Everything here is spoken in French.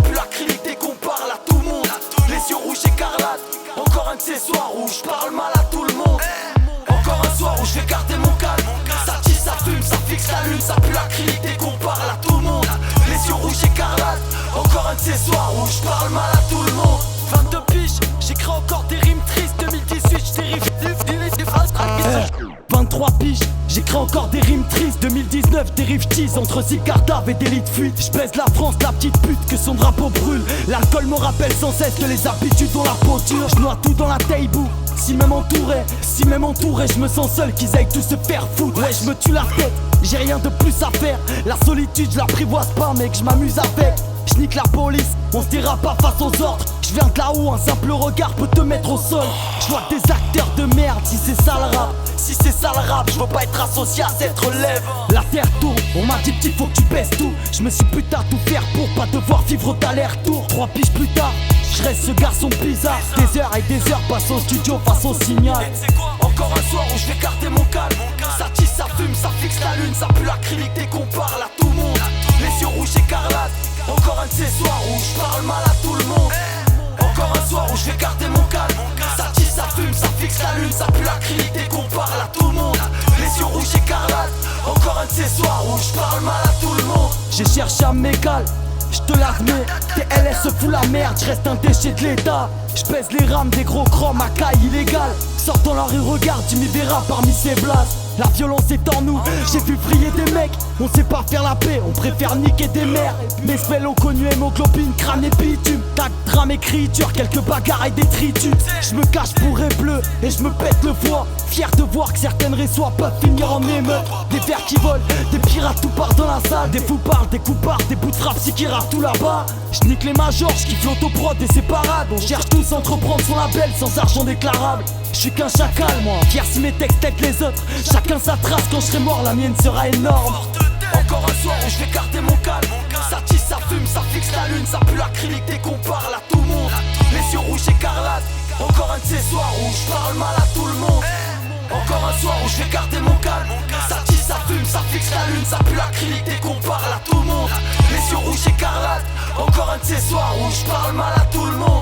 pue l'acrylique dès qu'on parle à tout le monde. Les yeux rouges écarlates, encore un de ces soirs où je parle mal à tout le monde. Encore un soir où je vais garder mon calme. Ça tisse, ça fume, ça fixe la lune, ça pue l'acrylique dès qu'on parle à tout le monde. Les yeux rouges écarlates, encore un de ces soirs où je parle mal à tout le monde. 22 piges, j'écris encore des rimes tristes. 2018, j'dérive des phrases. 23 piges, j'écris encore des rimes tristes. 2019, dérive tease entre Zigardave et délit de fuite. J'pèse la France, la petite pute que son drapeau brûle. L'alcool me rappelle sans cesse que les habitudes ont la peau dure. J'noie tout dans la taibou. Si même entouré, je me sens seul, qu'ils aillent tous se faire foutre. Ouais, je me tue la tête, j'ai rien de plus à faire. La solitude, je l'apprivoise pas, mec, je m'amuse avec. Je nique la police, on se dira pas face aux ordres. Je viens de là où un simple regard peut te mettre au sol. Je vois des acteurs de merde, si c'est ça le rap. Si c'est ça le rap, je veux pas être associé à cette relève. La terre tourne, on m'a dit petit faut que tu baisses tout. Je me suis putain tout faire pour pas devoir vivre d'aller-retour. 3 piges plus tard, je reste ce garçon bizarre. Des heures et des heures passent au studio face au signal. Encore un soir où je vais garder mon calme. Ça tisse, ça fume, ça fixe la lune, ça pue l'acrylique dès qu'on parle à tout le monde. Les yeux rouges écarlates, encore un de ces soirs où je parle mal à tout le monde. Encore un soir où je vais garder mon calme. Ça tisse, ça fume, ça fixe la lune, ça pue l'acrylique dès qu'on parle à tout le monde. Les yeux rouges écarlates, encore un de ces soirs où je parle mal à tout le monde. J'ai cherché à m'égaler, je te l'admets, TLS se fout la merde, je reste un déchet de l'état. Je pèse les rames des gros chromes à caille illégale. Sors dans la rue, regarde, tu m'y verras parmi ces blases. La violence est en nous, j'ai vu vriller des mecs. On sait pas faire la paix, on préfère niquer des mères. Mes spells ont connu hémoglobine, crâne et bitume. Tac, drame, écriture, quelques bagarres et des tritus. Je me cache pour bleu et je me pète le foie. Fier de voir que certaines résois peuvent finir en émeute. Des verres qui volent, des pirates tout part dans la salle. Des fous parlent, des coups partent, des bouts de frappe si qui rafent tout là-bas. Je nique les majors, je kiffe l'autoprod et ses parades. On cherche tous à entreprendre son label sans argent déclarable. Je suis qu'un chacal moi, fier si mes textes aident les autres. Chacun sa trace, quand je serai mort la mienne sera énorme. Encore un soir où je vais garder mon calme. Ça tisse, ça fume, ça fixe la lune, ça pue l'acrylique dès qu'on parle à tout le monde. Les yeux rouges écarlates, encore un de ces soirs où je parle mal à tout le monde. Encore un soir où je vais garder mon calme. Ça tisse, ça fume, ça fixe la lune, ça pue l'acrylique dès qu'on parle à tout le monde. Les yeux rouges écarlates, encore un de ces soirs où je parle mal à tout le monde.